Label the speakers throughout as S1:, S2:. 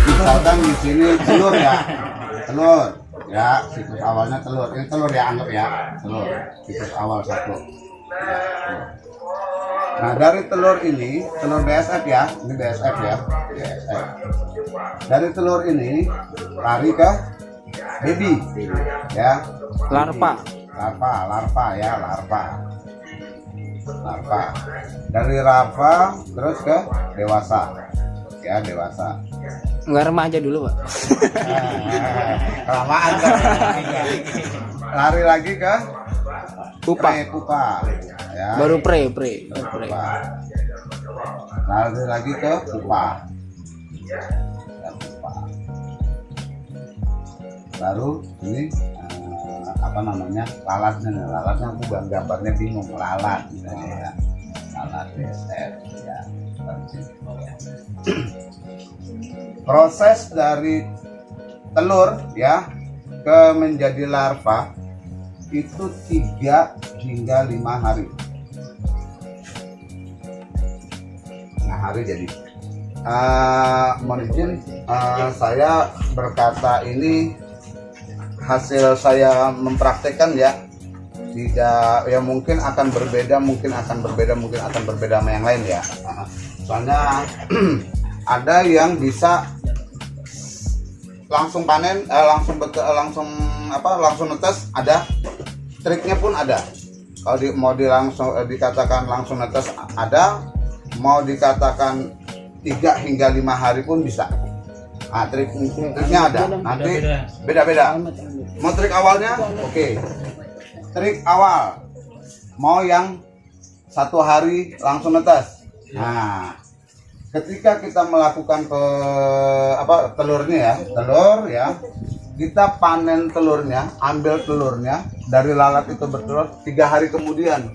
S1: Misalkan di sini telur ya, telur ya, siklus awalnya telur. Ini telur ya, anggap ya, telur. Siklus awal satu. Nah dari telur ini, telur BSF ya, ini BSF ya, BSF. Dari telur ini lari ke baby, ya.
S2: Larva.
S1: Larva ya, larva. Dari larva terus ke dewasa, ya dewasa.
S2: Enggak remaja dulu, Pak.
S1: Kelamaan kan? Lari lagi ke
S2: Pupa.
S1: pupa, ya.
S2: Baru pre.
S1: Pupa. Lari lagi ke pupa. Ya, pupa. Baru ini apa namanya, lalatnya aku gambarnya bingung, lalat misalnya ya. Lalat BSF ya. Proses dari telur ya ke menjadi larva itu 3 hingga 5 hari. Nah, hari jadi. Mohon izin, saya berkata ini hasil saya mempraktekkan ya. Tidak ya, mungkin akan berbeda sama yang lain ya. Soalnya ada yang bisa langsung panen, langsung netes, ada triknya pun ada. Kalau mau dikatakan langsung netes ada, mau dikatakan 3 hingga 5 hari pun bisa. Nah, triknya ada. Nanti beda-beda. Mau trik awalnya, oke. Trik awal mau yang 1 hari langsung netes. Nah, ketika kita melakukan telurnya ya, telur ya, kita panen telurnya, ambil telurnya dari lalat itu bertelur 3 hari kemudian.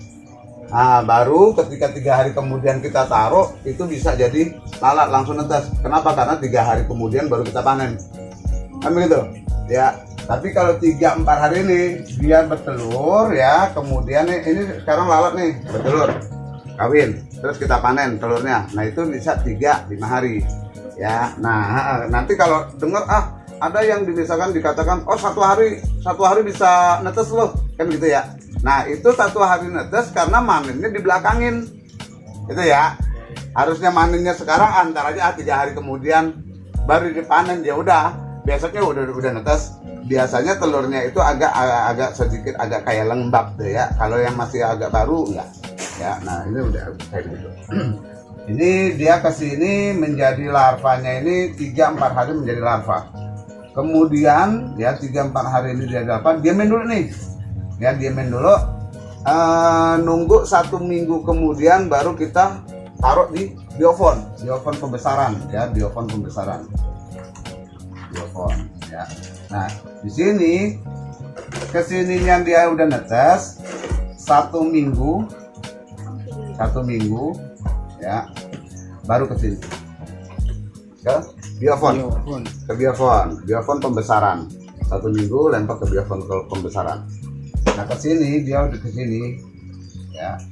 S1: Nah, baru ketika 3 hari kemudian kita taruh, itu bisa jadi lalat langsung netes. Kenapa? Karena 3 hari kemudian baru kita panen. Kan begitu? Ya. Tapi kalau 3-4 hari ini dia bertelur ya, kemudian ini sekarang lalat nih bertelur, kawin, terus kita panen telurnya. Nah itu bisa 3-5 hari ya. Nah nanti kalau dengar ada yang misalkan dikatakan 1 hari bisa netes loh, kan gitu ya. Nah itu 1 hari netes karena manennya dibelakangin itu ya. Harusnya manennya sekarang, antar aja 3 hari kemudian baru dipanen, ya udah besoknya udah netes. Biasanya telurnya itu agak sedikit kayak lembab deh ya. Kalau yang masih agak baru enggak ya. Nah ini udah kayak gitu. Ini dia kesini menjadi larvanya, ini 3-4 hari menjadi larva. Kemudian ya 3-4 hari ini dia dapat, diamin dulu nih ya, diamin dulu, nunggu 1 minggu kemudian baru kita taruh di biofon pembesaran ya, biofon ya. Nah di sini kesininya dia udah netes 1 minggu ya, baru ke sini ke biofon pembesaran. 1 minggu lempar ke biofon pembesaran. Nah ke sini dia udah ke sini ya,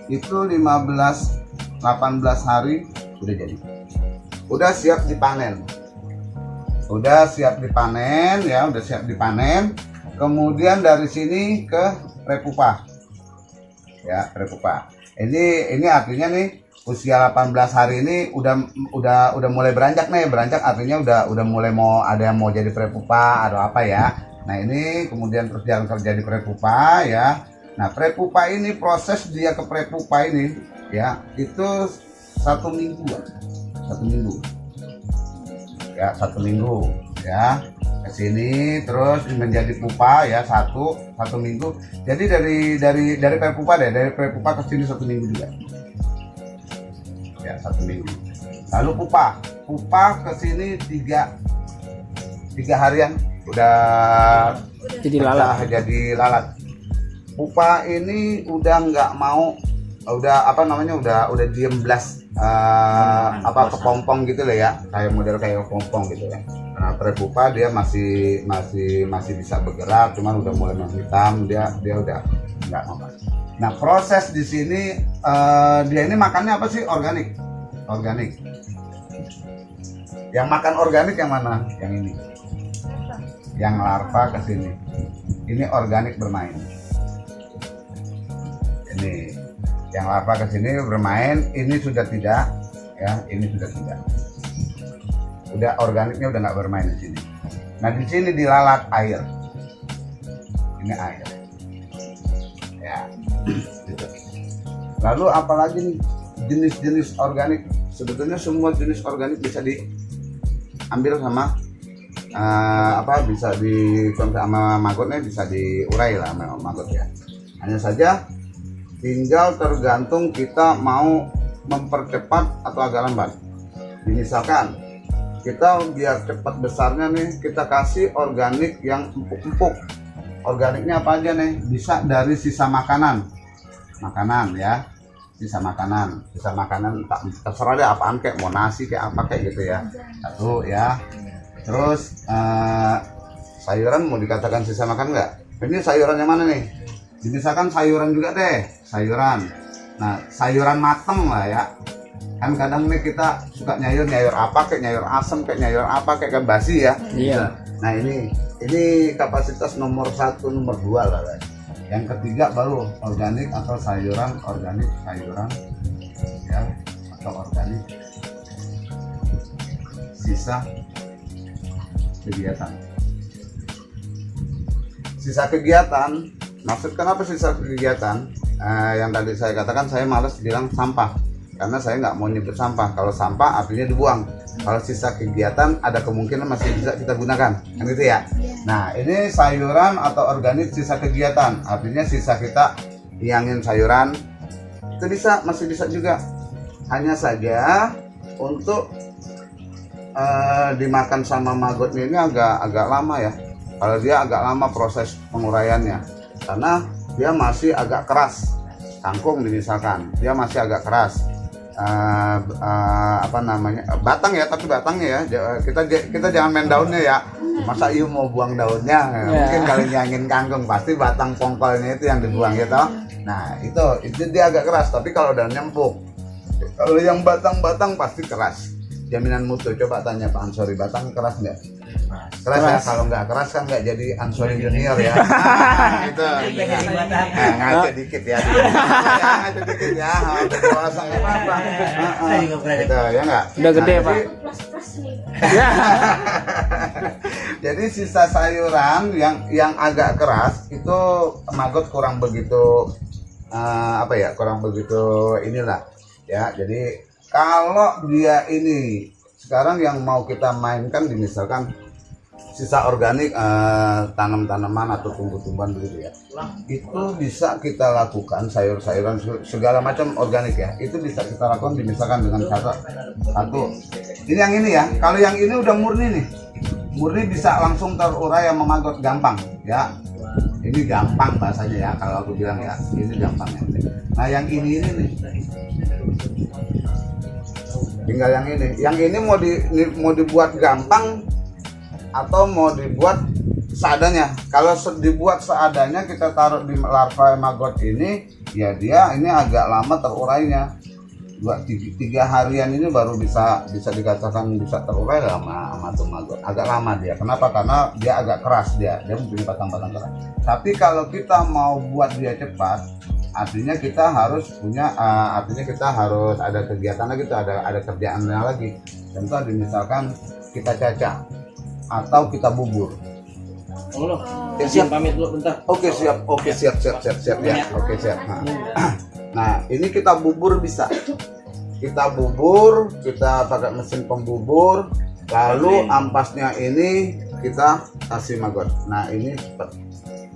S1: itu 15-18 hari udah jadi, udah siap dipanen. Kemudian dari sini ke prepupa ya, prepupa. Ini artinya nih usia 18 hari ini udah mulai beranjak artinya udah mulai mau ada yang mau jadi prepupa atau apa ya. Nah ini kemudian terus yang terjadi prepupa ya. Nah prepupa ini, proses dia ke prepupa ini ya itu 1 minggu ya, 1 minggu ya ke sini, terus menjadi pupa ya, satu minggu. Jadi dari prepupa dari prepupa ke sini 1 minggu juga ya, 1 minggu. Lalu pupa ke sini 3 harian udah
S2: Jadi
S1: lalat. Pupa ini udah nggak mau, udah diem blas, kepompong gitu lah ya, kayak model kayak kepompong gitu ya. Karena prepupa dia masih bisa bergerak, cuman udah mulai menghitam, dia udah nggak apa. Nah, proses di sini dia ini makannya apa sih? Organik. Organik. Yang makan organik yang mana? Yang ini. Yang larva ke sini. Ini organik bermain. Ini yang larva ke sini bermain, ini sudah tidak, ya, ini sudah tidak. Udah organiknya udah nggak bermain di sini. Nah, di sini dilalat air. Ini air. Ya. Gitu. Lalu apalagi nih jenis-jenis organik? Sebetulnya semua jenis organik bisa diambil sama bisa sama magotnya, bisa diurai lah sama magot ya. Hanya saja tinggal tergantung kita mau mempercepat atau agak lambat. Misalkan kita biar cepat besarnya nih, kita kasih organik yang empuk-empuk. Organiknya apa aja nih? Bisa dari sisa makanan ya, sisa makanan terserah deh apaan, kayak mau nasi kayak apa kayak gitu ya. Satu ya. Terus sayuran mau dikatakan sisa makan nggak? Ini sayuran yang mana nih? Misalkan sayuran juga deh, sayuran. Nah, sayuran mateng lah ya. Kan kadang nih kita suka nyayur apa, kayak nyayur asem, kayak nyayur apa, kayak basi ya.
S2: Iya.
S1: Nah, ini kapasitas nomor 1, nomor 2 lah. Yang ketiga baru organik atau sayuran ya, atau organik sisa kegiatan. Sisa kegiatan, maksud kenapa sisa kegiatan? Yang tadi saya katakan, saya malas bilang sampah karena saya nggak mau nyebut sampah. Kalau sampah artinya dibuang. Kalau sisa kegiatan ada kemungkinan masih bisa kita gunakan, kan gitu ya. Nah, ini sayuran atau organik sisa kegiatan, artinya sisa kita hilangin sayuran itu masih bisa juga. Hanya saja untuk dimakan sama magotnya ini agak lama ya. Kalau dia agak lama proses penguraiannya, karena dia masih agak keras. Kangkung misalkan, dia masih agak keras. Batang ya, tapi batangnya ya kita jangan main daunnya ya. Masa iya mau buang daunnya? Mungkin kalau nyangin kangkung pasti batang pongkolnya itu yang dibuang gitu. Nah, itu dia agak keras, tapi kalau daunnya empuk. Kalau yang batang-batang pasti keras. Jaminan mutu. Coba tanya Pak Ansori, batang keras nggak? Keras ya. Kalau nggak keras kan nggak jadi Ansori Junior ya. Itu ngaco dikit ya. Ngaco dikit ya. Dewasa nggak apa-apa. Itu ya nggak.
S2: Udah gede Pak.
S1: Jadi sisa sayuran yang agak keras itu maggot kurang begitu kurang begitu inilah ya. Jadi kalau dia ini sekarang yang mau kita mainkan, misalkan sisa organik tanam-tanaman atau tumbuh-tumbuhan begitu ya, itu bisa kita lakukan sayur-sayuran segala macam organik ya, itu bisa kita lakukan misalkan dengan satu ini yang ini ya. Kalau yang ini udah murni bisa langsung terurai sama maggot, gampang ya. Ini gampang bahasanya ya, kalau aku bilang ya, ini gampang ya. Nah, yang ini nih tinggal yang ini mau dibuat gampang atau mau dibuat seadanya. Kalau dibuat seadanya, kita taruh di larva maggot ini ya, dia ini agak lama terurainya. 2-3 harian ini baru bisa dikatakan bisa terurai sama tuh maggot. Agak lama dia. Kenapa? Karena dia agak keras, dia mempunyai batang-batang keras. Tapi kalau kita mau buat dia cepat, artinya kita harus ada kegiatan lagi, ada kerjaannya lagi. Contoh misalkan kita cacah atau kita bubur.
S3: Siap, pamit dulu bentar.
S1: Oke, siap ya. Oke, siap. Nah, ini kita bubur bisa. Kita pakai mesin pembubur, lalu ampasnya ini kita kasih maggot. Nah, ini cepat.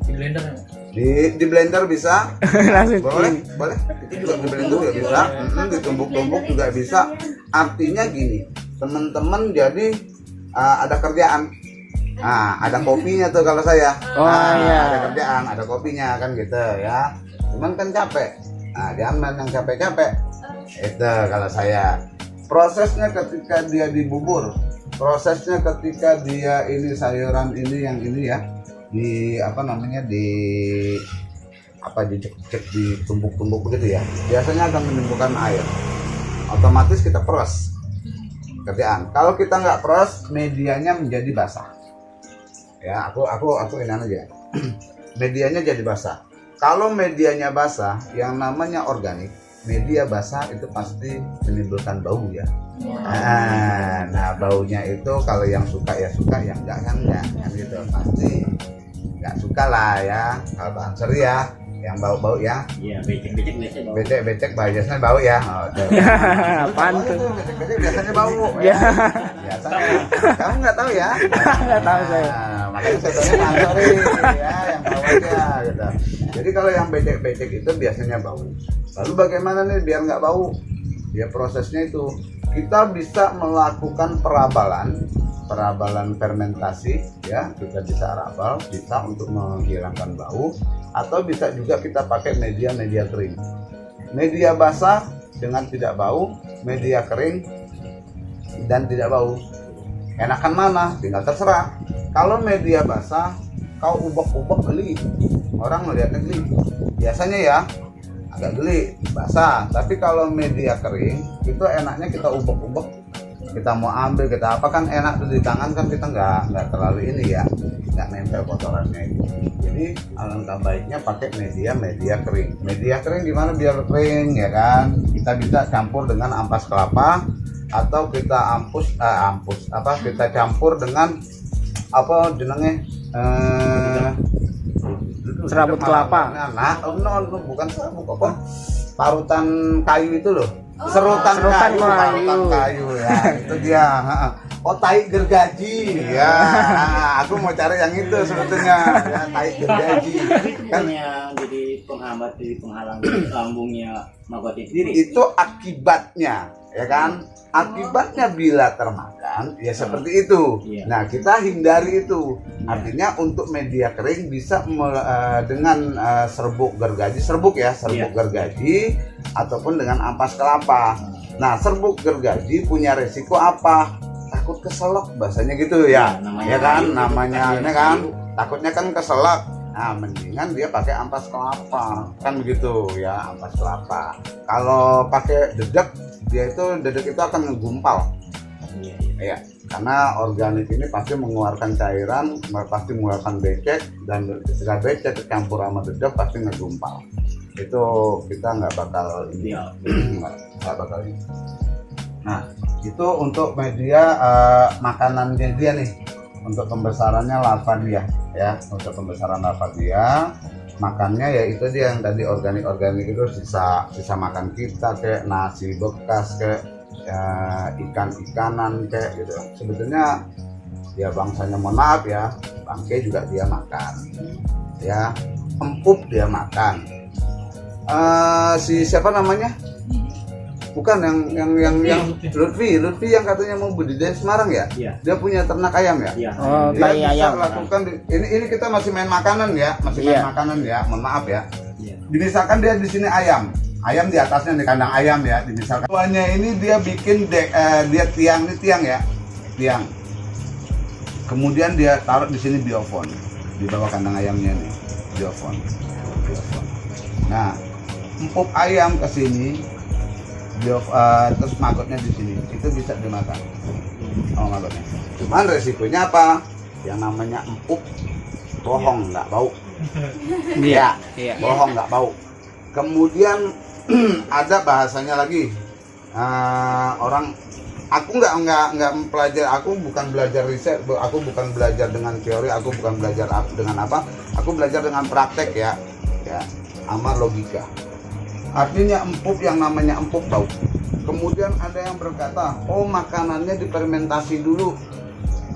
S3: Di blender ya?
S1: Di blender bisa. boleh itu juga di blender juga bisa. Ditumbuk-tumbuk juga bisa. Artinya gini, teman-teman, jadi ada kerjaan. Ada kopinya tuh kalau saya. Ada kerjaan, ada kopinya kan gitu ya. Cuman kan capek. Jangan yang capek-capek. Itu kalau saya. Prosesnya ketika dia dibubur, prosesnya ketika dia ini sayuran ini yang ini ya, apa dicek di tumbuk-tumbuk begitu ya, biasanya akan menimbulkan air. Otomatis kita peras kerjaan. Kalau kita nggak peras, medianya menjadi basah. Ya, aku ini aja. Medianya jadi basah. Kalau medianya basah, yang namanya organik, media basah itu pasti menimbulkan bau ya. Nah, baunya itu kalau yang suka ya suka, yang enggak kan gitu. Pasti nggak suka lah ya. Kalau Banser ya, yang bau-bau ya.
S3: Iya, becek-becek biasanya bau.
S1: Becek-becek biasanya bau ya.
S2: Apaan tuh?
S1: Becek-becek biasanya bau.
S2: Ya.
S1: Biasanya. Kamu nggak tahu ya?
S2: Nggak tahu saya.
S1: Makanya saya tanya Banser ya, yang bau aja gitu. Jadi kalau yang becek-becek itu biasanya bau. Lalu bagaimana nih biar nggak bau? Ya prosesnya itu kita bisa melakukan perabalan fermentasi ya, kita bisa rabal, bisa untuk menghilangkan bau, atau bisa juga kita pakai media kering. Media basah dengan tidak bau, media kering dan tidak bau. Enakan mana? Tinggal terserah. Kalau media basah kau ubek-ubek geli, orang melihatnya geli. Biasanya ya agak geli, basah. Tapi kalau media kering itu enaknya kita ubek-ubek, kita mau ambil, kita apa kan enak tuh di tangan kan, kita nggak terlalu ini ya, nggak nempel kotorannya itu. Jadi alangkah baiknya pakai media kering. Media kering gimana biar kering ya kan? Kita bisa campur dengan ampas kelapa, atau kita kita campur dengan apa jenenge
S2: Serabut kelapa.
S1: Nah, bukan serabut apa? Parutan kayu itu loh. Serutan kayu, parutan kayu ya. Itu dia. Oh, tai gergaji. Ya, aku mau cari yang itu sebetulnya. Ya, tai gergaji.
S3: Kan yang jadi penghambat, jadi penghalang lambungnya maggot sendiri.
S1: Itu akibatnya, ya kan? Akibatnya bila termakan ya seperti itu. Nah, kita hindari itu. Artinya untuk media kering bisa dengan serbuk gergaji, gergaji ataupun dengan ampas kelapa. Nah, serbuk gergaji punya resiko apa? Takut keselak bahasanya gitu ya. Ya kan, namanya ini kan takutnya kan keselak. Nah, mendingan dia pakai ampas kelapa, kan begitu ya, ampas kelapa. Kalau pakai dedek, dedek itu akan ngegumpal. Iya, karena organik ini pasti mengeluarkan cairan, pasti mengeluarkan becek, dan ketika becek campur sama dedek pasti ngegumpal. Itu kita nggak bakal ini, nggak bakal ini. Nah, itu untuk media makanannya dia nih. Untuk pembesarannya larva dia ya, untuk pembesaran larva dia, makannya ya itu dia yang tadi organik itu sisa makan kita, kayak nasi bekas, kayak ikan-ikanan kayak gitu. Sebetulnya ya bangsanya, mohon maaf ya, bangke juga dia makan ya, empuk dia makan. Si siapa namanya? Bukan yang Lutfi yang katanya mau budidaya Semarang ya?
S3: Iya.
S1: Dia punya ternak ayam ya?
S3: Iya.
S2: Oh,
S1: Dia
S2: tai
S1: bisa
S2: ayam.
S1: lakukan ini kita masih main makanan ya, makanan ya, mohon maaf ya.
S3: Iya.
S1: Misalkan dia di sini ayam di atasnya di kandang ayam ya, misalkan. Tuanya ini dia bikin dia tiang ya, tiang. Kemudian dia taruh di sini biofon di bawah kandang ayamnya nih, biofon. Nah, empuk ayam ke sini. Terus maggotnya di sini, itu bisa dimakan. Oh, maggotnya. Cuman resikonya apa? Yang namanya empuk, bohong nggak bau.
S2: Iya.
S1: Bohong nggak bau. Kemudian ada bahasanya lagi. Orang, aku nggak mempelajari, aku bukan belajar riset, aku bukan belajar dengan teori, aku bukan belajar dengan apa? Aku belajar dengan praktek ya, sama logika. Artinya empuk, yang namanya empuk bau. Kemudian ada yang berkata, oh makanannya difermentasi dulu,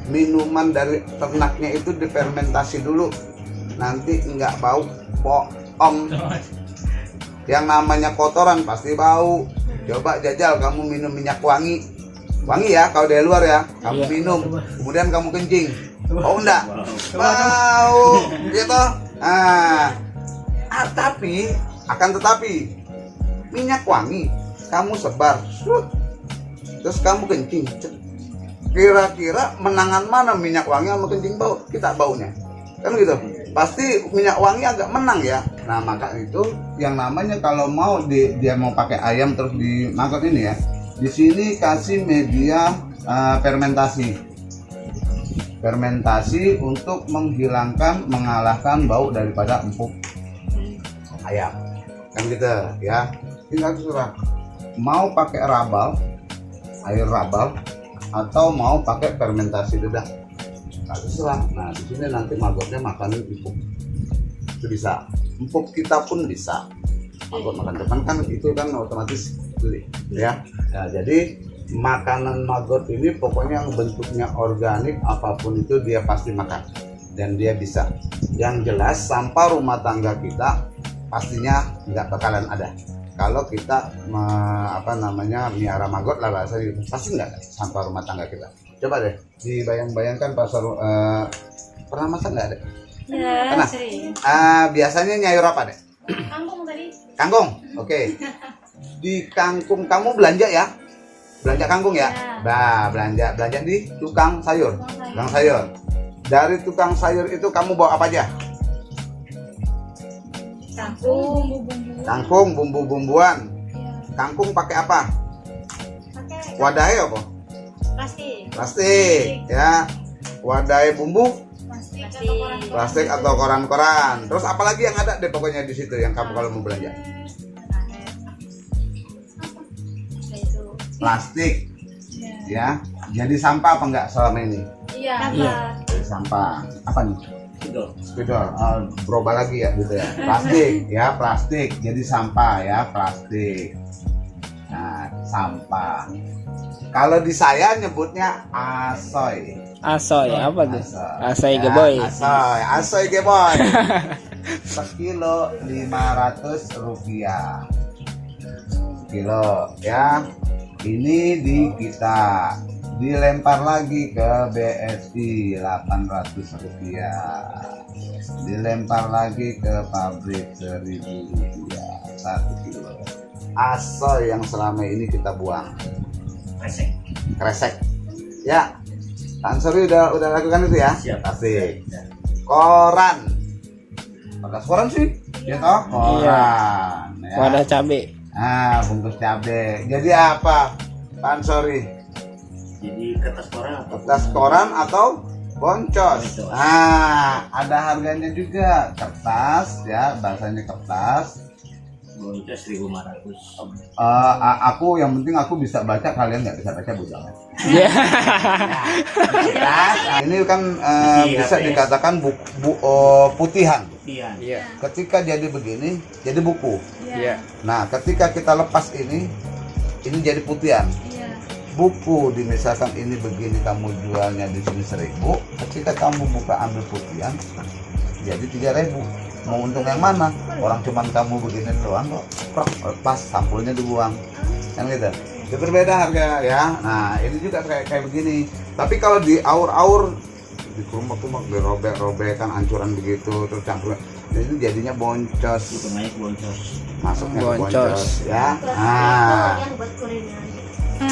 S1: minuman dari ternaknya itu difermentasi dulu, nanti nggak bau. Bohong. Yang namanya kotoran pasti bau. Coba jajal kamu minum minyak wangi ya, kalau dari luar ya, kamu minum, kemudian kamu kencing, bau enggak? Bau, gitu. Tetapi minyak wangi kamu sebar, terus kamu kencing, kira-kira menangan mana minyak wangi sama kencing bau? Kita baunya kan gitu. pasti minyak wangi agak menang ya. Nah maka itu yang namanya kalau mau dia mau pakai ayam terus di maggot ini ya, di sini kasih media fermentasi untuk mengalahkan bau daripada empuk ayam kan gitu ya. Tinggal terserah mau pakai air rabal atau mau pakai fermentasi dedah, terserah. Nah di sini nanti maggotnya makan empuk, itu bisa. Empuk kita pun bisa maggot makan depan kan, itu kan otomatis beli ya. Nah, jadi makanan maggot ini pokoknya yang bentuknya organik apapun itu dia pasti makan dan dia bisa. Yang jelas sampah rumah tangga kita pastinya nggak bakalan ada kalau kita miara maggot lah bahasanya gitu. Pasti nggak ada sampah rumah tangga kita. Coba deh dibayang-bayangkan pasar pernah masak nggak ada?
S4: Ya,
S1: Pernah?
S4: sering.
S1: Biasanya nyayur apa deh?
S4: Kangkung tadi.
S1: Kangkung, oke. Di kangkung kamu belanja ya? Belanja kangkung ya?
S4: Ya.
S1: Nah, belanja di tukang sayur. Tukang sayur. Dari tukang sayur itu kamu bawa apa aja?
S4: Kangkung,
S1: Kangkung, bumbu-bumbuan.
S4: ya,
S1: Kangkung pakai apa?
S4: pakai
S1: Wadahnya apa?
S4: plastik.
S1: Plastik, ya. Wadahnya bumbu, plastik atau koran-koran. Terus apalagi yang ada deh pokoknya di situ yang kamu kalau mau belanja? Plastik, ya. Jadi sampah apa enggak selama ini?
S4: Iya.
S2: Iya.
S1: Jadi sampah. Apa nih?
S3: Betul.
S1: Spidol, berubah lagi ya gitu ya. Plastik, ya plastik. Jadi sampah ya plastik. Nah, sampah. Kalau di saya nyebutnya asoy.
S2: Asoy apa tuh? Asoy
S1: Ya,
S2: geboy.
S1: Asoy geboy. Sekilo 500 rupiah. Kilo ya. Ini di kita dilempar lagi ke BSI 800 rupiah, dilempar lagi ke pabrik 1000 rupiah 1 kilo asoy yang selama ini kita buang. Kresek ya. Tan Sori udah lakukan itu ya.
S3: Siap.
S1: Asik. Koran, bekas koran sih ya toh, koran ya.
S2: Wadah cabe.
S1: Bungkus cabe. Jadi apa Tan Sori?
S3: Jadi kertas koran atau
S1: Kertas koran atau boncos.
S3: Boncos.
S1: Ada harganya juga. Kertas ya, bahasanya kertas.
S3: boncos 1.500.
S1: Aku yang penting aku bisa baca, kalian nggak bisa baca jangan.
S2: Iya.
S1: Kertas. Ini kan bisa dikatakan putihan.
S3: Putihan.
S2: Iya.
S1: Ketika jadi begini, jadi buku.
S2: Iya.
S1: Nah, ketika kita lepas ini jadi putihan.
S4: Iya.
S1: Buku misalkan ini begini kamu jualnya di sini 1.000, ketika kamu buka ambil putihan jadi 3.000. Mau untung yang mana? Orang cuman kamu begini doang kok, lepas sampulnya dibuang kan gitu. Itu berbeda harga ya. Nah ini juga kayak begini, tapi kalau di aur-aur di kumak-kumak dirobek-robek kan ancuran begitu terus campur, ini jadinya boncos.
S3: Itu naik boncos.
S1: Masuknya ke
S2: Boncos.
S1: boncos ya.
S4: Yang buat gorengan.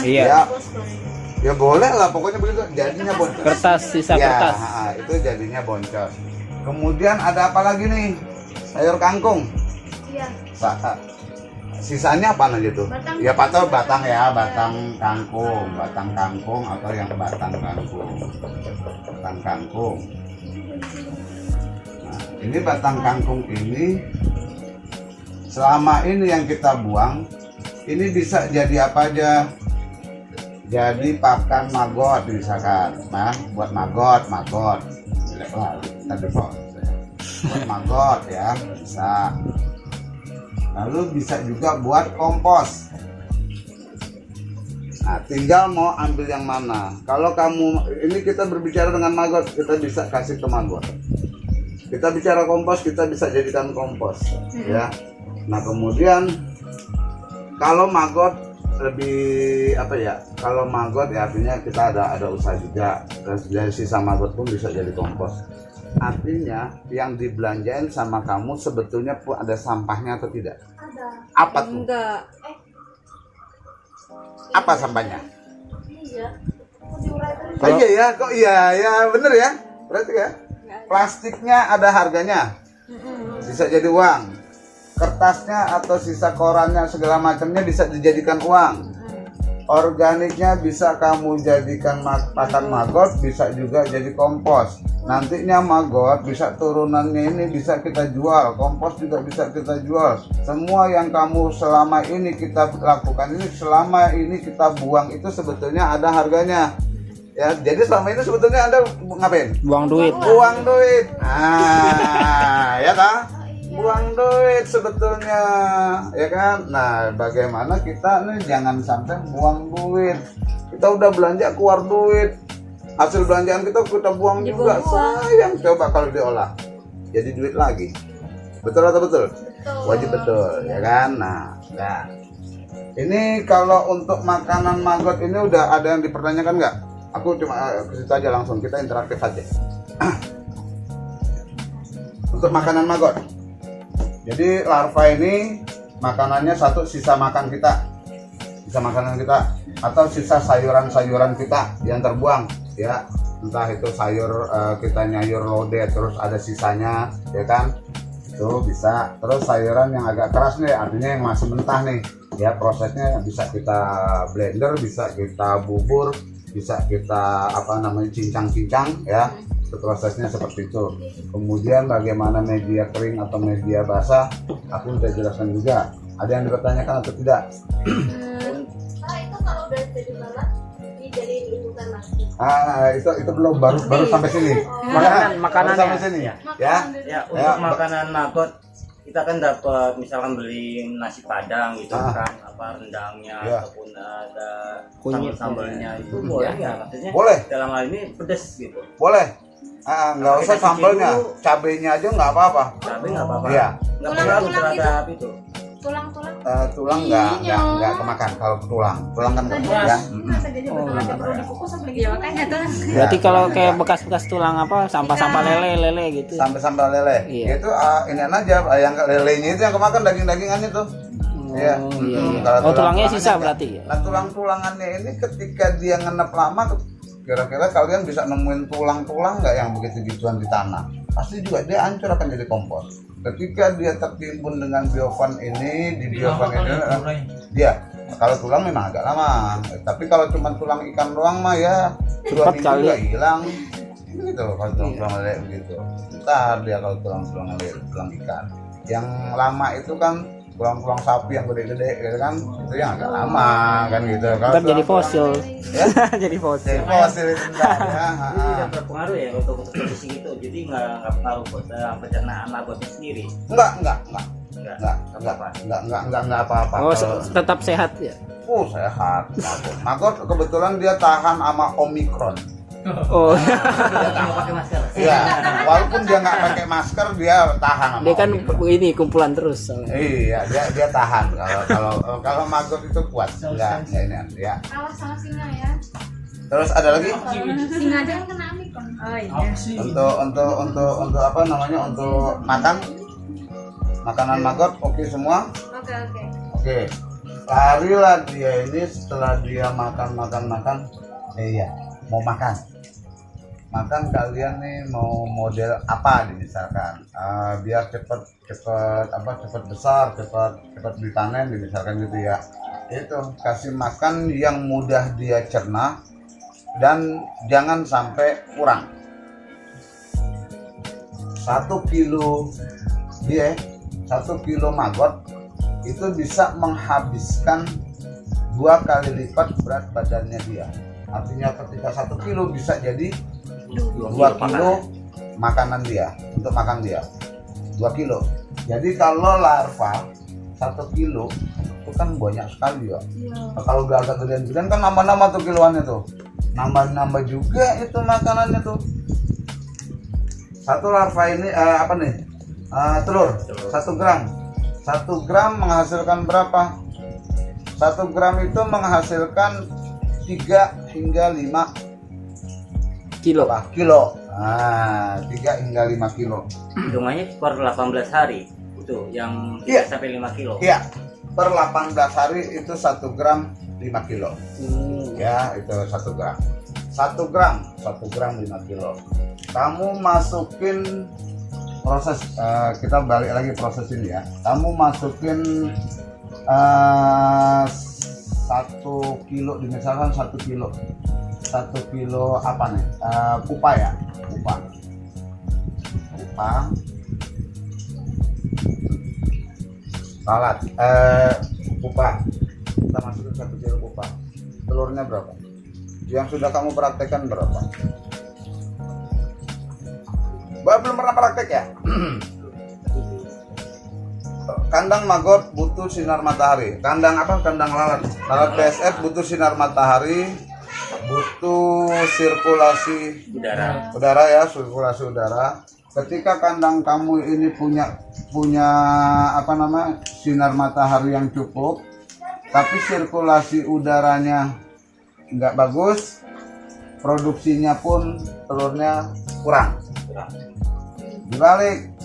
S2: Iya.
S1: Ya,
S4: Bos gorengan.
S1: ya boleh lah pokoknya begitu jadinya boncos.
S2: Kertas, sisa
S1: Ya,
S2: kertas.
S1: itu jadinya boncos. Kemudian ada apa lagi nih? Sayur kangkung.
S4: Iya.
S1: Sisanya apa aja tuh?
S4: Batang.
S1: Ya patah batang ya, batang kangkung atau yang batang kangkung. Batang kangkung. Nah, ini batang kangkung ini selama ini yang kita buang ini bisa jadi apa aja? Jadi pakan maggot misalkan, nah buat maggot. Wah, tadi buat maggot ya bisa. Lalu bisa juga buat kompos. Nah, tinggal mau ambil yang mana. Kalau kamu ini kita berbicara dengan maggot, kita bisa kasih ke maggot. Kita bicara kompos, kita bisa jadikan kompos, ya. Nah, kemudian kalau maggot lebih apa ya? Kalau maggot ya artinya kita ada usaha juga. Dari sisa maggot pun bisa jadi kompos. Artinya yang dibelanjain sama kamu sebetulnya pun ada sampahnya atau tidak?
S4: Ada.
S1: Apa tuh?
S4: Enggak.
S1: Apa sampahnya?
S4: Iya. Kok diurai terus?
S1: Oh iya ya, kok iya ya bener ya. Berarti ya.
S4: Enggak
S1: Plastiknya ada harganya, bisa jadi uang. Kertasnya atau sisa korannya segala macamnya bisa dijadikan uang. Organiknya bisa kamu jadikan pakan maggot, bisa juga jadi kompos. Nantinya maggot bisa turunannya ini bisa kita jual, kompos juga bisa kita jual. Semua yang kamu selama ini kita lakukan ini, selama ini kita buang itu sebetulnya ada harganya. Ya, jadi selama ini sebetulnya Anda ngapain?
S2: Buang duit.
S1: Buang duit. Ya kan? Buang duit sebetulnya, ya kan? Nah, bagaimana kita nih jangan sampai buang duit. Kita udah belanja keluar duit, hasil belanjaan kita buang juga. Sayang, coba kalau diolah jadi duit lagi. Betul atau betul? Wajib betul, ya kan? Nah, ini kalau untuk makanan maggot ini udah ada yang dipertanyakan nggak? Aku cuma ke situ aja langsung, kita interaktif aja. Untuk makanan maggot. Jadi larva ini makanannya satu sisa makan kita, sisa makanan kita, atau sisa sayuran-sayuran kita yang terbuang, ya entah itu sayur kita nyayur lode terus ada sisanya, ya kan, itu bisa. Terus sayuran yang agak keras nih, artinya yang masih mentah nih, ya prosesnya bisa kita blender, bisa kita bubur, bisa kita cincang-cincang, ya. Prosesnya seperti itu. Kemudian bagaimana media kering atau media basah, aku sudah jelaskan juga. Ada yang dipertanyakan atau tidak?
S4: Itu kalau udah jadi lalat dijadiin itu kan mas.
S1: Itu belum, baru sampai sini.
S2: Makanannya.
S1: Sampai sini ya.
S3: Ya, untuk makanan maggot kita kan dapat misalkan beli nasi padang gitu kan, apa rendangnya ataupun ada sambal-sambalnya itu boleh ya, maksudnya
S1: boleh.
S3: Dalam hal ini pedes gitu.
S1: Boleh. Nggak usah sambalnya, cabenya aja nggak apa-apa.
S3: Cabai nggak apa-apa.
S1: Iya.
S3: Nggak pengaruh terhadap itu.
S4: Tulang-tulang.
S1: Tulang nggak kemakan kalau tulang kan ya.
S4: Iya makanya tuh.
S2: Berarti kalau kayak bekas-bekas tulang apa, sampah-sampah lele gitu.
S1: Sampai sambal lele.
S2: Iya.
S1: Itu ini aja yang lelenya itu yang kemakan daging-dagingannya tuh. Iya.
S2: Oh, tulangnya sisa berarti ya.
S1: Nah, tulang-tulangannya ini ketika dia ngenep lama, kira-kira kalian bisa nemuin tulang-tulang nggak yang begitu gituan di tanah? Pasti juga dia hancur, akan jadi kompos. Ketika dia tertimbun dengan biofan ini, di biofan ini dia, kalau tulang memang agak lama, tapi kalau cuma tulang ikan doang mah ya 2 minggu juga hilang gitu. Kalau tulang lele begitu, ntar dia kalau tulang lele, tulang ikan yang lama itu kan tulang-tulang sapi yang gede-gede gitu kan, itu yang agak lama kan gitu. Kalau
S2: jadi fosil
S1: ya
S2: jadi fosil
S1: itu ntar ya.
S3: Jadi tidak berpengaruh ya untuk kondisi gitu. Jadi nggak pengaruh buat pencernaan maggotnya sendiri.
S1: Enggak apa-apa.
S2: Oh, tetap sehat ya.
S1: Sehat. Maggot kebetulan dia tahan sama Omikron.
S2: Oh.
S3: Dia nggak pakai masker.
S1: Iya, walaupun dia nggak pakai masker dia tahan sama
S2: Dia kan
S1: Omikron.
S2: ini kumpulan terus soalnya.
S1: Iya, dia tahan. Kalau maggot itu kuat. Enggak ini ya.
S4: Awas sama singa ya.
S1: Terus ada lagi?
S4: Singa aja kan kena Omikron. Oh iya.
S1: Untuk apa namanya? Untuk makanan maggot oke semua? Oke. Larilah dia ini setelah dia makan. Iya, mau makan kalian nih mau model apa nih misalkan biar cepet besar, cepet dipanen misalkan gitu ya. Itu kasih makan yang mudah dia cerna dan jangan sampai kurang. 1 kilo maggot itu bisa menghabiskan 2 kali lipat berat badannya dia. Artinya ketika 1 kilo bisa jadi 2 kilo makanan dia, untuk makan dia 2 kilo. Jadi kalau larva 1 kilo itu kan banyak sekali ya. Nah, kalau udah agak gedean kan nambah-nambah tuh kiloannya tuh, nambah juga itu makanannya tuh. Satu larva ini telur 1 gram. 1 gram menghasilkan berapa? 1 gram itu menghasilkan 3 hingga 5 kilo. Nah, 3 hingga 5 kilo.
S3: Hitungannya per 18 hari itu yang sampai 5 kilo.
S1: Iya, per 18 hari itu 1 gram 5 kilo. Ya, itu 1 gram. 1 gram 5 kilo. kamu masukin proses, kita balik lagi proses ini ya. Kamu masukin 1 kilo, misalkan 1 kilo apa nih, pupa ya, pupa lalat, pupa. Kita masukin 1 kilo pupa. Telurnya berapa? Yang sudah kamu praktekkan berapa? Belum pernah praktek ya? Kandang maggot butuh sinar matahari. Kandang apa? Kandang lalat. Lalat BSF butuh sinar matahari, butuh sirkulasi udara ya, sirkulasi udara. Ketika kandang kamu ini punya sinar matahari yang cukup, tapi sirkulasi udaranya nggak bagus, produksinya pun telurnya kurang. Dibalik,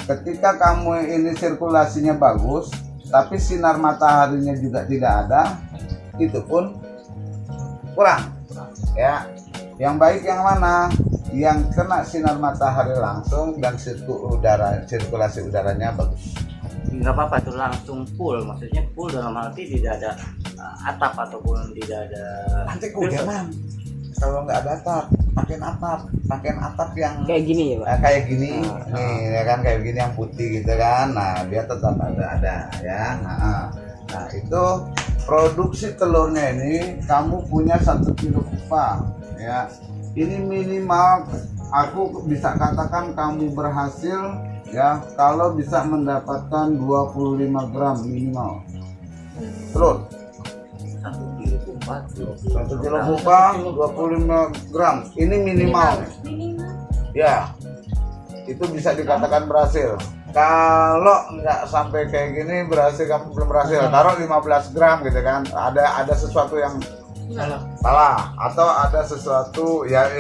S1: ketika kamu ini sirkulasinya bagus, tapi sinar mataharinya juga tidak ada, itu pun kurang. Ya, yang baik yang mana? Yang kena sinar matahari langsung dan sirkulasi udaranya bagus.
S3: Nggak apa-apa tuh, langsung full. Maksudnya full dalam arti tidak ada atap ataupun tidak ada.
S1: Nanti kudeman. Kalau nggak ada atap, pakai atap yang
S2: Kayak gini ya, Pak.
S1: kayak gini, nih ya kan, kayak gini yang putih gitu kan. Nah, dia tetap ada ya. Nah, itu produksi telurnya ini kamu punya 1 kilo pupa ya. Ini minimal aku bisa katakan kamu berhasil ya kalau bisa mendapatkan 25 gram minimal telur. 1 kilo pupa 25 gram ini minimal ya, itu bisa dikatakan berhasil. Kalau nggak sampai kayak gini berhasil, kamu belum berhasil. Taruh 15 gram gitu kan, ada sesuatu yang salah atau ada sesuatu ya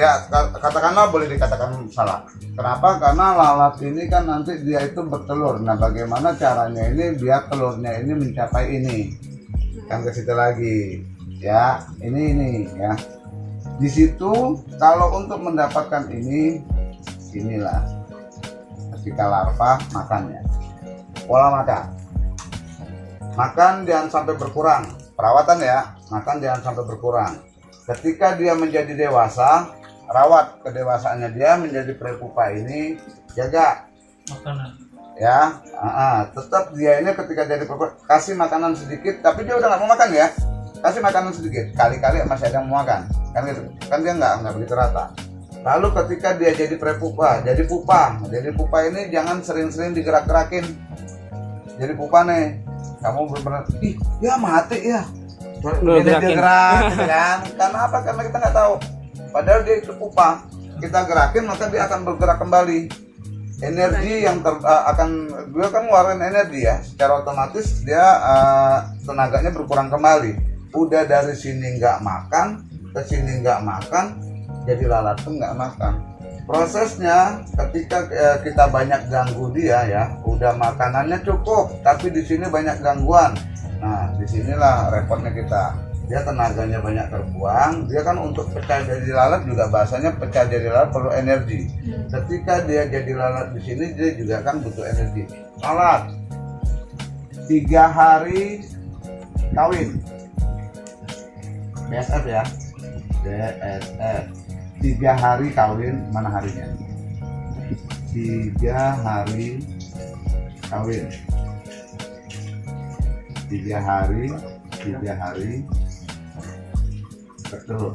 S1: katakanlah, boleh dikatakan salah. Kenapa? Karena lalat ini kan nanti dia itu bertelur. Nah, bagaimana caranya ini biar telurnya ini mencapai ini, kan ke situ lagi ya, ini ya. Di situ kalau untuk mendapatkan inilah ketika larva makannya, pola makan jangan sampai berkurang. Perawatan ya, makan jangan sampai berkurang. Ketika dia menjadi dewasa, rawat kedewasaannya dia menjadi prepupa ini, jaga makanan ya. Tetap dia ini ketika jadi prepupa kasih makanan sedikit, tapi dia udah nggak mau makan ya, kasih makanan sedikit, kali-kali masih ada yang mau makan kan gitu. Kan dia nggak begitu rata. Lalu ketika dia jadi prepupa, jadi pupa ini jangan sering-sering digerak-gerakin. Jadi pupa nih, kamu benar-benar ya mati ya, ini dia gerak gitu kan. Karena apa? Karena kita nggak tahu. Padahal dia itu pupa, kita gerakin maka dia akan bergerak kembali. Energi yang dia kan ngeluarin energi ya, secara otomatis dia tenaganya berkurang kembali. Udah dari sini nggak makan, ke sini nggak makan, jadi lalat pun nggak makan. Prosesnya ketika kita banyak ganggu dia ya, udah makanannya cukup, tapi di sini banyak gangguan. Nah, disinilah repotnya kita. Dia tenaganya banyak terbuang. Dia kan untuk pecah jadi lalat juga bahasanya pecah jadi lalat perlu energi. Ketika dia jadi lalat di sini dia juga kan butuh energi. Lalat 3 hari kawin. BSF ya. BSF 3 hari kawin, mana harinya? 3 hari kawin. 3 hari bertelur.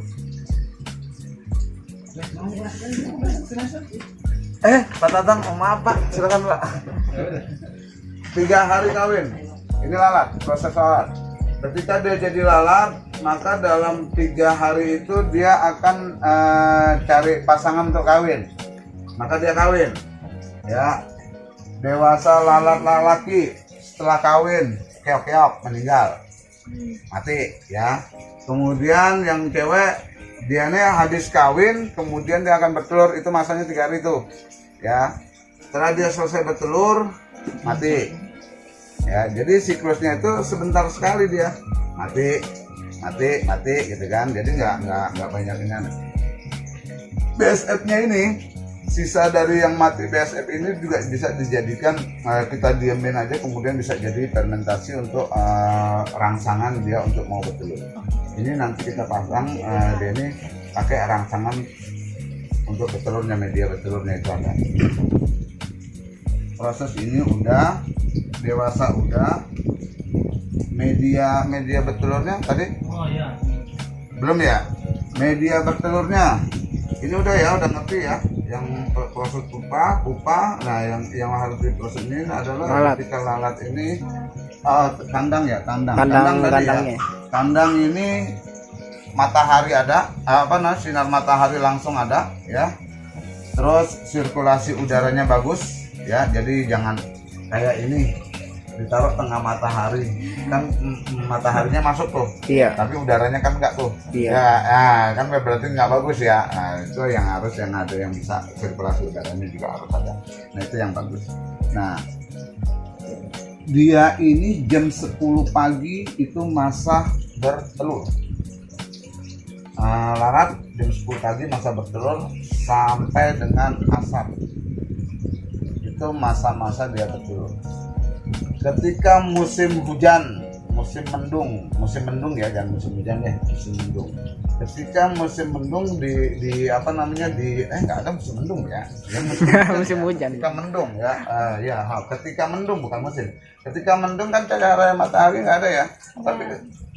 S1: Pak Tatang, maaf Pak, silakan Pak. 3 hari kawin. Ini lalat, proses lalat. Ketika dia jadi lalat, maka dalam 3 hari itu dia akan cari pasangan untuk kawin. Maka dia kawin. Ya. Dewasa lalat laki setelah kawin, keok-keok meninggal. Mati ya. Kemudian yang cewek dia habis kawin, kemudian dia akan bertelur, itu masanya 3 hari itu. Ya. Setelah dia selesai bertelur, mati. Ya, jadi siklusnya itu sebentar sekali dia. Mati gitu kan. Jadi nggak banyak ini. BSF-nya ini sisa dari yang mati BASF ini juga bisa dijadikan kita diemin aja, kemudian bisa jadi fermentasi untuk rangsangan dia untuk mau bertelur. Ini nanti kita pasang dia ini pakai rangsangan untuk bertelurnya, media bertelurnya itu ada. Proses ini udah dewasa, udah media bertelurnya tadi belum ya, media bertelurnya ini udah ya, udah ngerti ya. Yang proses pupa. Nah, yang harus diproses ini adalah
S2: Lalat.
S1: ketika lalat ini kandang ya, kandang tadi
S2: Kandangnya.
S1: ya. Kandang ini matahari ada, sinar matahari langsung ada ya. Terus sirkulasi udaranya bagus ya. Jadi jangan kayak ini ditaruh tengah matahari, kan mataharinya masuk tuh,
S2: Iya.
S1: tapi udaranya kan enggak tuh.
S2: Iya.
S1: Ya, kan berarti nggak bagus ya. Nah, itu yang harus yang ada yang bisa sirkulasi udaranya juga harus ada. Nah, itu yang bagus. Nah, dia ini jam 10 pagi itu masa bertelur. Larat jam 10 pagi masa bertelur sampai dengan asar. Itu masa-masa dia bertelur. Ketika musim hujan, musim mendung ya, jangan musim hujan ya, musim mendung. Ketika musim mendung nggak ada musim mendung ya,
S2: Musim hujan.
S1: ketika mendung ya, ketika mendung bukan musim. Ketika mendung kan cahaya matahari nggak ada ya, tapi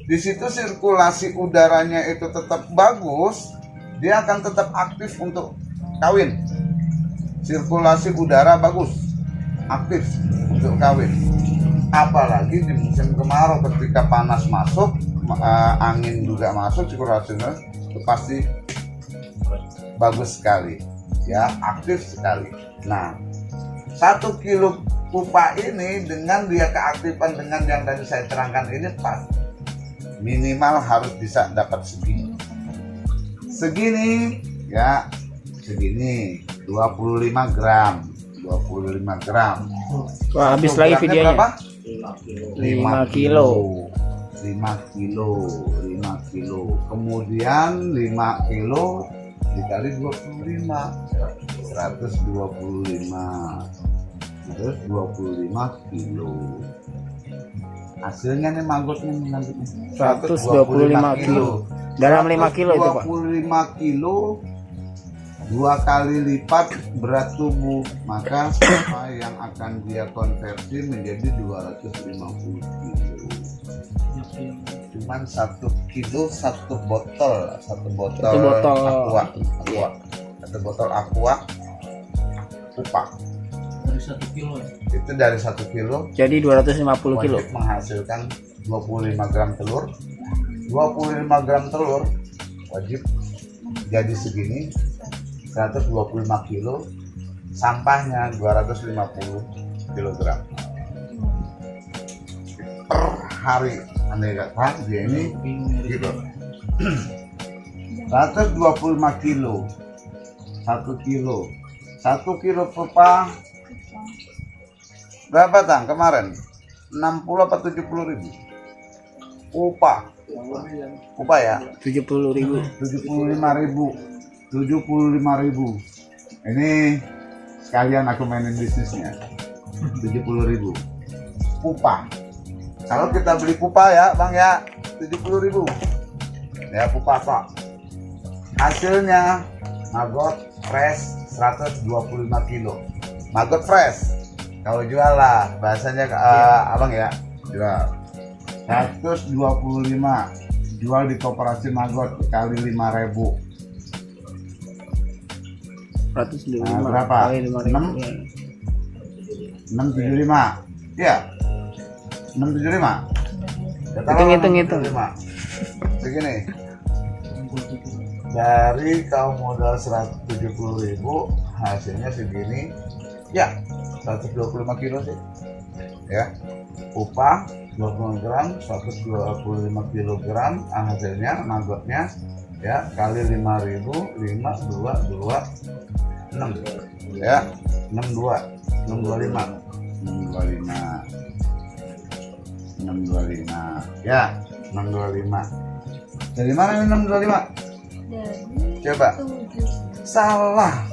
S1: di situ sirkulasi udaranya itu tetap bagus, dia akan tetap aktif untuk kawin. Sirkulasi udara bagus, aktif untuk kawin. Apalagi di musim kemarau ketika panas masuk, angin juga masuk, sirkulasinya itu pasti bagus sekali ya, aktif sekali. Nah, 1 kilo pupa ini dengan dia keaktifan dengan yang tadi saya terangkan ini pas minimal harus bisa dapat segini ya, segini 25 gram.
S2: Wah, habis
S1: 1
S2: lagi
S1: gramnya
S2: videonya.
S1: berapa?
S2: 5 kilo.
S1: 5 kilo. Kemudian 5 kilo dikali 25, 125. Terus 25 kilo. Hasilnya nih magotnya nanti
S2: 125 kilo. Dalam 5 kilo itu, Pak.
S1: 25 kilo 2 kali lipat berat tubuh, maka apa yang akan dia konversi menjadi 250 kilo. Cuman 1 kilo 1 botol aqua. 1 botol aqua pupa.
S5: Dari 1 kilo ya?
S1: Itu dari 1 kilo.
S2: Jadi 250 kilo.
S1: Wajib menghasilkan 25 gram telur. 25 gram telur wajib jadi segini, 125 kilo, sampahnya 250 kilogram per hari. Andai kata dia ini gitu 125 kilo 1 kilo pupa berapa tang kemarin? 60 apa 70 ribu pupa ya
S2: 70.000.
S1: 75 ribu. Ini sekalian aku mainin bisnisnya. 70.000 pupa. Kalau kita beli pupa ya Bang ya 70.000 ya pupa Pak. Hasilnya maggot fresh 125 kilo. Maggot fresh. Kalau jual lah bahasanya Abang ya, jual 125, jual di koperasi maggot kali 5.000.
S2: 125.
S1: Berapa?
S2: Kali 5.000.
S1: 675. Iya. 675.
S2: Hitung.
S1: Segini. Dari kau modal 170.000, hasilnya segini. Ya, 125 kilo sih. Ya. Upah 20 gram, 125 kilogram, hasilnya maggotnya ya kali 5.000, 5, 2, 6 ya, 62, 625 ya, 625. Dari mana ini 625?
S4: Dari
S1: Coba.
S4: 7.
S1: Salah.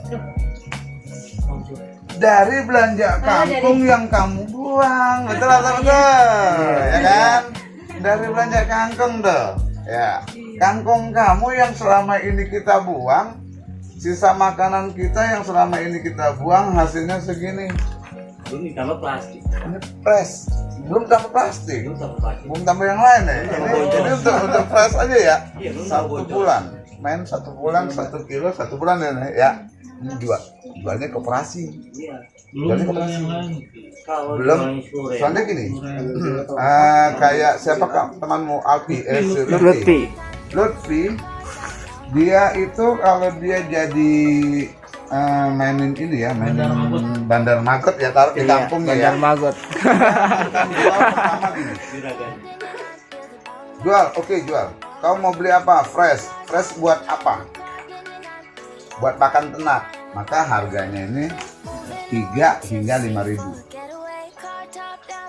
S1: dari belanja kangkung yang kamu buang, betul atau betul? Ya kan? Dari belanja kangkung tuh, ya. Kangkung kamu yang selama ini kita buang, sisa makanan kita yang selama ini kita buang hasilnya segini.
S3: Belum ditambah plastik.
S1: Ini fresh, belum tambah plastik,
S3: Belum tambah plastik.
S1: belum tambah yang lain ya. Ini untuk fresh aja ya.
S3: Iya, belum
S1: Satu
S3: tambah bocor.
S1: bulan, main 1 bulan 1 kilo 1 bulan ya. Ini jualnya koperasi.
S3: Iya.
S5: Belum
S1: Jadi
S5: kalau yang lain.
S3: Kalau
S1: Belum.
S3: jualnya 10.000,
S1: Soalnya gini, kayak siapa temanmu Alfi,
S2: Lutfi.
S1: Lutfi, dia itu kalau dia jadi mainin ini ya, mainin bandar maggot ya, taruh di
S2: Iya,
S1: kampungnya ya.
S2: Bandar Magot.
S1: Kan jual pertama gini,
S3: juragan.
S1: jual, oke jual. Kau mau beli apa? Fresh, fresh buat apa? Buat pakan ternak. Maka harganya ini 3 hingga 5.000.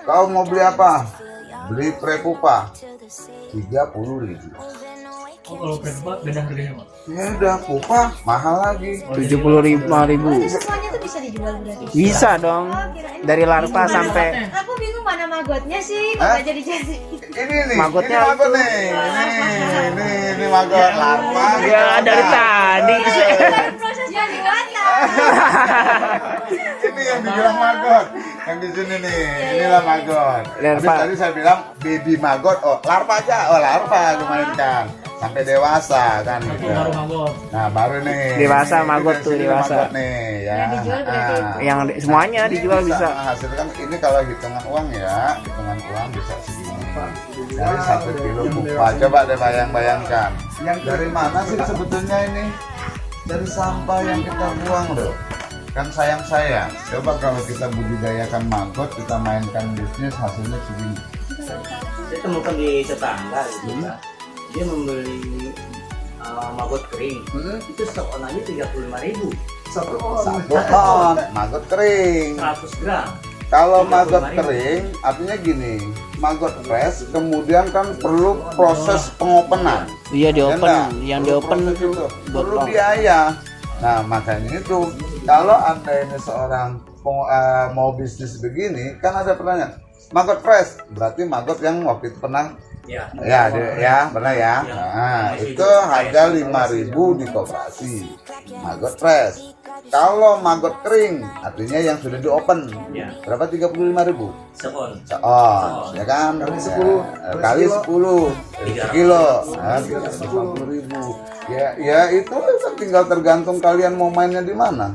S1: Kau mau beli apa? Beli prepupa 30.000.
S5: Oh, kalau prepa beda harganya, Pak.
S1: Ya udah pupa mahal lagi.
S2: 75.000.
S4: Semuanya tuh bisa dijual berarti.
S2: Bisa dong.
S4: Oh, kirain
S2: Dari larva sampai
S4: aku bingung mana magotnya sih,
S1: Hah?
S4: nggak jadi.
S1: Ini nih,
S2: Magotnya
S1: ini magot
S2: itu.
S1: nih. Ini magot larva.
S2: ya dari tadi.
S4: Proses pembuatan.
S1: Ini yang dibilang magot. Yang di sini nih, inilah magot. Habis
S2: Larva.
S1: tadi saya bilang baby magot, oh larva aja, oh larva dimainkan sampai dewasa kan gitu.
S5: Baru magot.
S1: Nah baru nih.
S2: Dewasa
S1: Ini
S2: magot
S1: dari
S2: tuh,
S1: sini
S2: dewasa.
S1: magot nih ya.
S4: Yang dijual berarti
S1: Nah.
S4: itu.
S2: Yang semuanya
S1: Ini
S2: dijual bisa.
S1: menghasilkan ini kalau hitungan uang ya, hitungan uang bisa segini dari 1 kilo pupa. Coba deh bayangkan. Yang dari mana sih sebetulnya ini? Dari sampah yang kita buang loh. Kan sayang. Coba kalau kita budidayakan maggot, kita mainkan bisnis, hasilnya segini.
S3: Saya temukan di tetangga gitu kan. Dia membeli maggot kering. Itu stok on aja 35.000.
S1: Satu ton maggot kering.
S3: 100 gram.
S1: Kalau maggot kering, artinya gini, maggot fresh, kemudian kan perlu proses pengopenan.
S2: Iya di
S1: Ya
S2: open,
S1: enggak?
S2: yang di
S1: Perlu
S2: open
S1: proses
S2: itu
S1: itu.
S2: buat
S1: Perlu
S2: bang.
S1: biaya. Nah makanya itu, kalau anda ini seorang mau bisnis begini, kan ada pertanyaan, maggot fresh, berarti maggot yang waktu itu pernah
S3: Ya.
S1: ya pernah ya.
S3: Ya.
S1: Nah itu harga 5.000 di koperasi maggot fresh. Kalau maggot kering, artinya yang sudah di open,
S3: Ya.
S1: berapa? 35.000.
S3: Seon.
S1: Oh, ya kan? Kali 10. Kali 10. Sekilo. Nah, 350.000. Ya itu kan tinggal tergantung kalian mau mainnya di mana.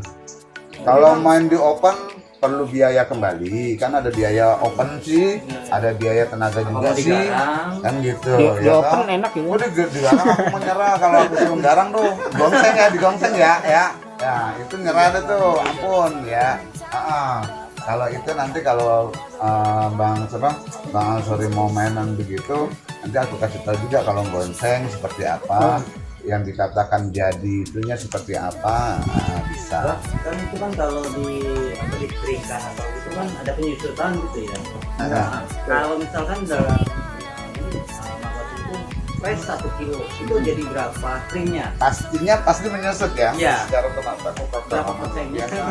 S1: Kalau main di open perlu biaya kembali, kan ada biaya open sih, ada biaya tenaga juga
S3: Kalau
S1: sih,
S3: digarang,
S1: kan gitu.
S2: Di
S1: ya
S2: open
S1: kan?
S2: enak gitu.
S1: Oh digarang aku menyerah kalau aku suruh garang tuh, gongseng ya, digongseng ya. Ya itu nyerah deh tuh, ampun ya. Kalau itu nanti kalau Bang Ansori mau mainan begitu, nanti aku kasih tahu juga kalau gongseng seperti apa, yang dikatakan jadi itunya seperti apa, bisa.
S3: kan itu kan kalau dikeringkan atau itu kan ada penyusutan gitu ya. Nah, kalau misalkan dalam maggot itu fresh 1 kilo itu jadi berapa keringnya?
S1: Pasti menyusut ya,
S3: Iya.
S1: secara otomatis.
S3: Berapa persennya?
S1: Biasa, ya.